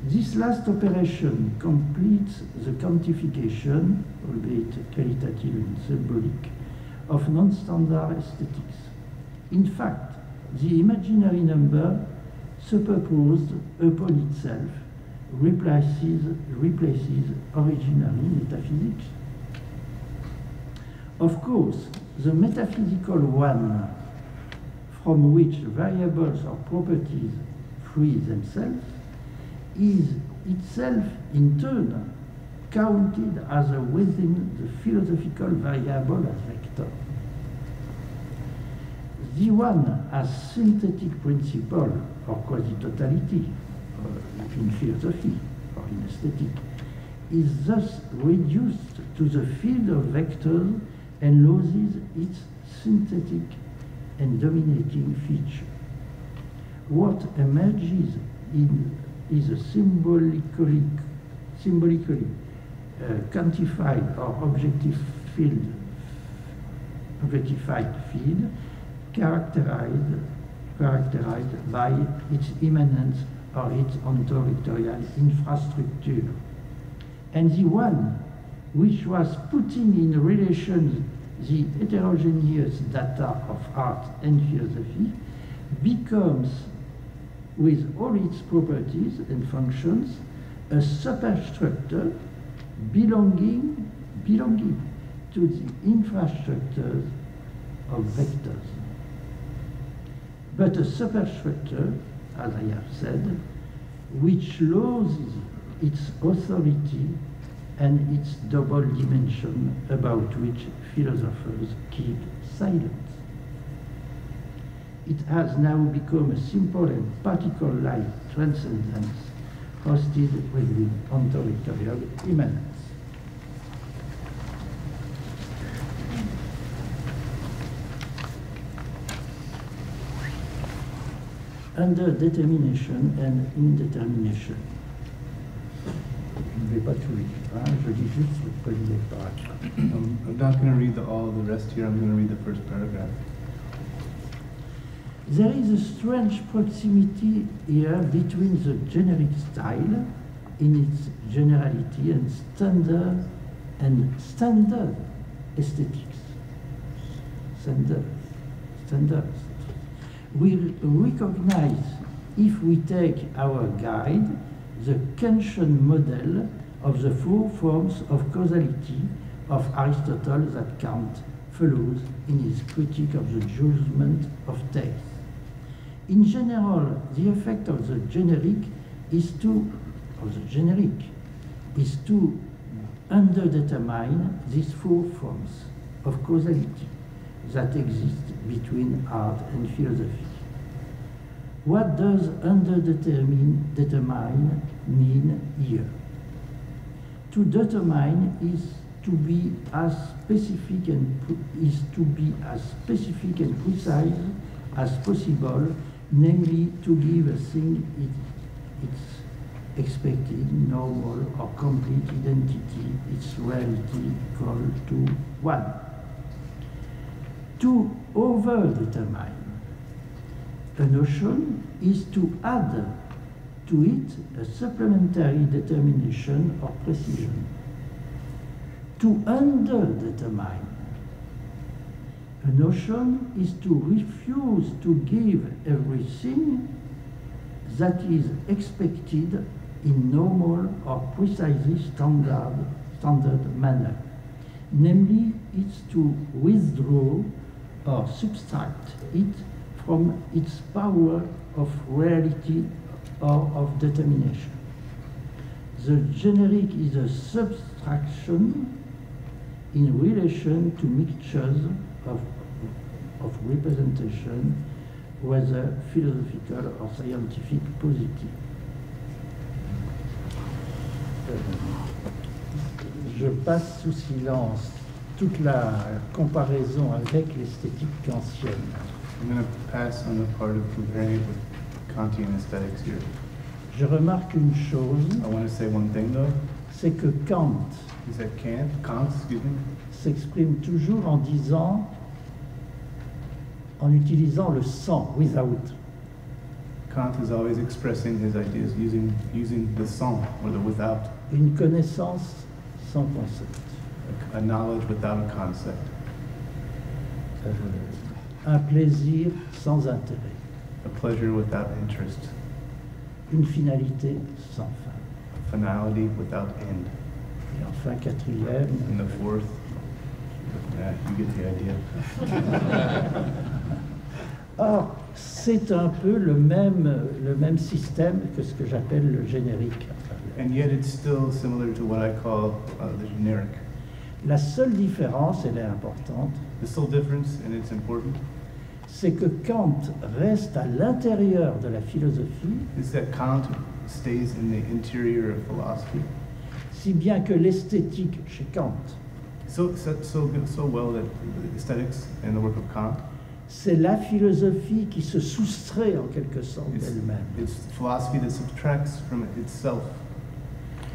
This last operation completes the quantification, albeit qualitative and symbolic, of non-standard aesthetics. In fact, the imaginary number superposed upon itself replaces originally metaphysics. Of course, the metaphysical one, from which variables or properties free themselves, is itself in turn counted as within the philosophical variable as vector. The one as synthetic principle or quasi-totality in philosophy or in aesthetic is thus reduced to the field of vectors and loses its synthetic and dominating feature. What emerges is a symbolically quantified or objectified field characterized by its immanence or its ontovectorial infrastructure. And the one which was putting in relation the heterogeneous data of art and philosophy becomes, with all its properties and functions, a superstructure belonging to the infrastructures of vectors. But a superstructure, as I have said, which loses its authority and its double dimension about which philosophers keep silence. It has now become a simple and particle-like transcendence hosted within ontovectorial immanence. Under determination and indetermination. Je ne vais pas tout lire, hein? Je lis juste le premier paragraphe. I'm not going to read all of the rest here, I'm going to read the first paragraph. There is a strange proximity here between the generic style in its generality and standard aesthetics. Standards. We recognize, if we take our guide, the Kantian model of the four forms of causality of Aristotle that Kant follows in his critique of the judgment of taste. In general, the effect of the generic is to underdetermine these four forms of causality that exist between art and philosophy. What does determine mean here? To determine is to be as specific and precise as possible, namely to give a thing its expected, normal, or complete identity, its reality equal to one. To over-determine a notion is to add to it a supplementary determination or precision. To under-determine a notion is to refuse to give everything that is expected in normal or precisely standard manner. Namely, it's to withdraw or subtract it from its power of reality or of determination. The generic is a subtraction in relation to mixtures of representation, whether philosophical or scientific positive. Je passe sous silence toute la comparaison avec l'esthétique kantienne. I'm going to pass on the part of comparing it with Kantian aesthetics here. Je remarque une chose. I want to say one thing though. C'est que Kant s'exprime toujours en disant, en utilisant le sans, without. Kant is always expressing his ideas using the sans or the without, une connaissance sans concept, a knowledge without a concept, un plaisir sans intérêt, a pleasure without interest, une finalité sans fin. a finality without end. Et enfin, quatrième, And the fourth, you get the idea. or, c'est un peu le même système que ce que j'appelle le générique. And yet it's still similar to what I call the generic. La seule différence, elle est importante, The sole difference, and it's important, c'est que Kant reste à l'intérieur de la philosophie, is that Kant stays in the interior of philosophy. si bien que l'esthétique chez Kant, So well that the aesthetics and the work of Kant, c'est la philosophie qui se soustrait en quelque sorte d'elle-même. it's philosophy that subtracts from itself,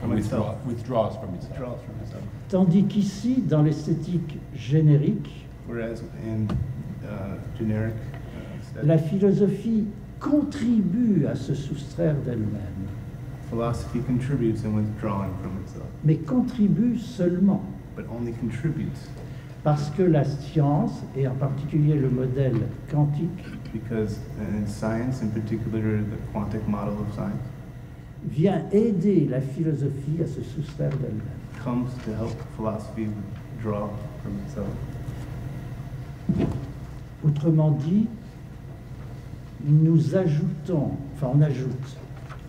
from itself, Withdraws from itself. withdraws from itself. Tandis qu'ici, dans l'esthétique générique, Whereas in generic la aesthetics, philosophie contribue à se soustraire d'elle-même, philosophy contributes in withdrawing from itself, mais contribue seulement but only contributes parce que la science, et en particulier le modèle quantique, because in science, in particular the quantic model of science, vient aider la philosophie à se soustraire d'elle-même. comes to help philosophy withdraw from itself. Autrement dit, nous ajoutons, enfin on ajoute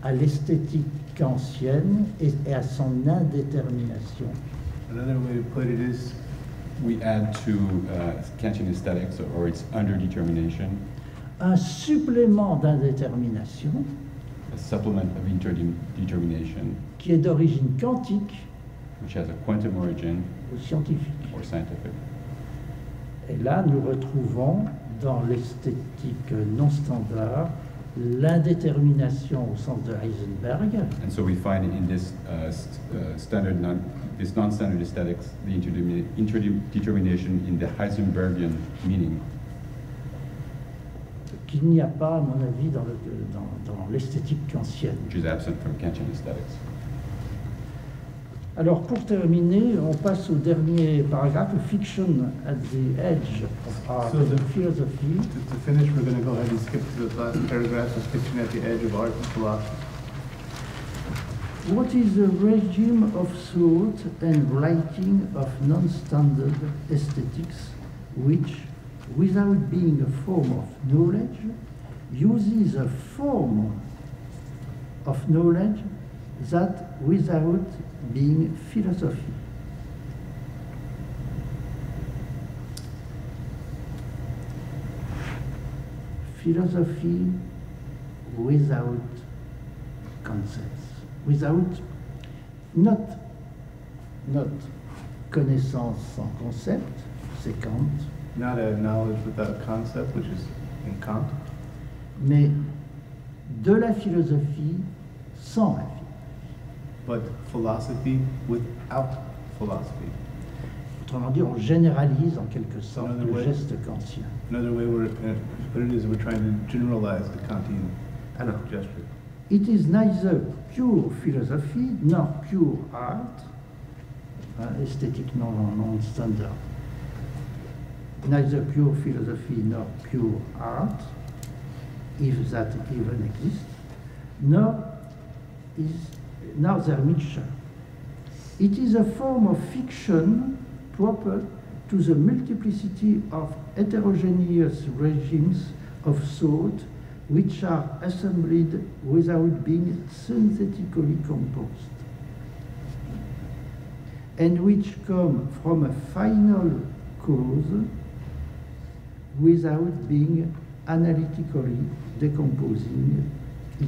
à l'esthétique kantienne et à son indétermination Another way to put it is We add to Kantian aesthetics or its underdetermination un supplément d'indétermination a supplement of interdetermination qui est d'origine quantique which has a quantum origin ou scientifique. or scientific. Et là, nous retrouvons dans l'esthétique non standard l'indétermination au sens de Heisenberg, And so we find in this this non-standard aesthetics the interdetermination in the Heisenbergian meaning, qu'il n'y a pas, à mon avis, dans l'esthétique kantienne. which is absent from Kantian aesthetics. Alors, pour terminer, on passe au dernier paragraphe, Fiction at the Edge of Art So and the- Philosophy. To finish, we're going to go ahead and skip to the last paragraph of Fiction at the Edge of Art and Philosophy. What is the regime of thought and writing of non-standard aesthetics which, without being a form of knowledge, uses a form of knowledge that without being philosophy? Philosophy without concepts, without not connaissance sans concept, c'est Kant, Not a knowledge without a concept, which is in Kant, mais de la philosophie sans la philosophie. but philosophy without philosophy. Autrement dit, on généralise en quelque sorte Another le way. geste kantien. Another way to put it is we're trying to generalize the Kantian Alors, gesture. it is neither pure philosophy nor pure art, esthétique non standard. Neither pure philosophy nor pure art, if that even exists, nor their mixture. It is a form of fiction proper to the multiplicity of heterogeneous regimes of thought which are assembled without being synthetically composed, and which come from a final cause without being analytically decomposing it.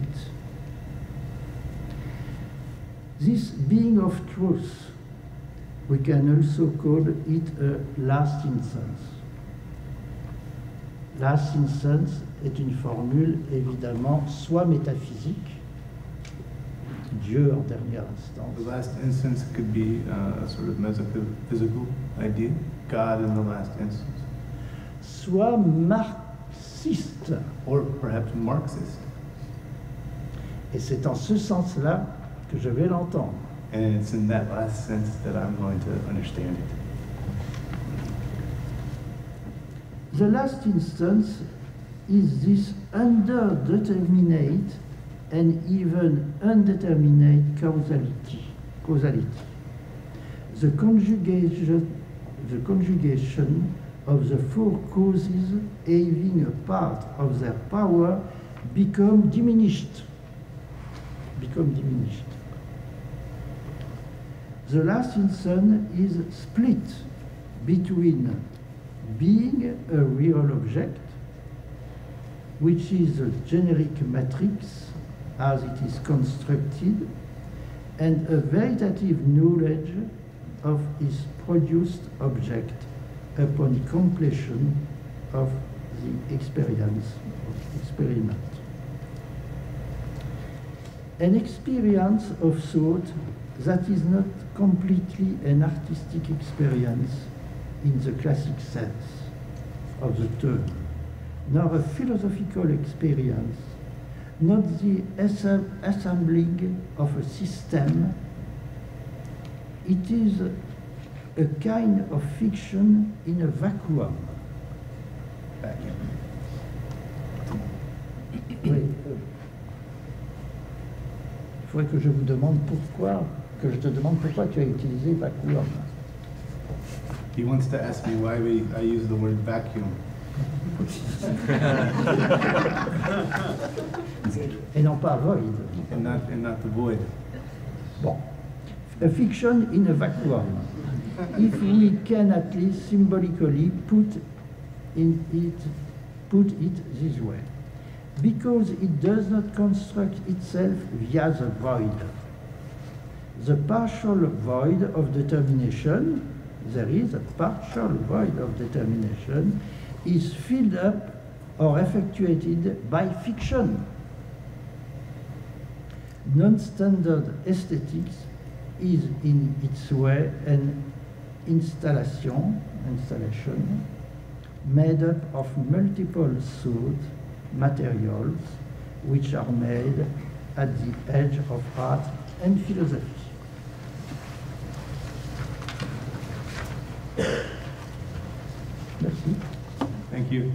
This being of truth, we can also call it a last instance. Last instance est une formule évidemment soit métaphysique, Dieu en dernière instance, The last instance could be a sort of metaphysical idea, God in the last instance, soit marxiste, or perhaps Marxist. Et c'est en ce sens-là que je vais l'entendre. And it's in that last sense that I'm going to understand it. The last instance is this underdeterminate and even undeterminate causality. The conjugation of the four causes having a part of their power become diminished. The last instance is split between being a real object, which is a generic matrix as it is constructed, and a veritative knowledge of its produced object upon completion of the experiment. An experience of thought that is not completely an artistic experience in the classic sense of the term, nor a philosophical experience, not the assembling of a system. It is a kind of fiction in a vacuum. Oui, il faudrait que je vous demande pourquoi, que je te demande pourquoi tu as utilisé vacuum. He wants to ask me why I use the word vacuum. Et non pas void. And not the void. Bon. A fiction in a vacuum. If we can at least symbolically put it this way. Because it does not construct itself via the void. The partial void of determination, there is a partial void of determination, is filled up or effectuated by fiction. Non-standard aesthetics is in its way an installation made up of multiple thought materials which are made at the edge of art and philosophy. Merci. Thank you.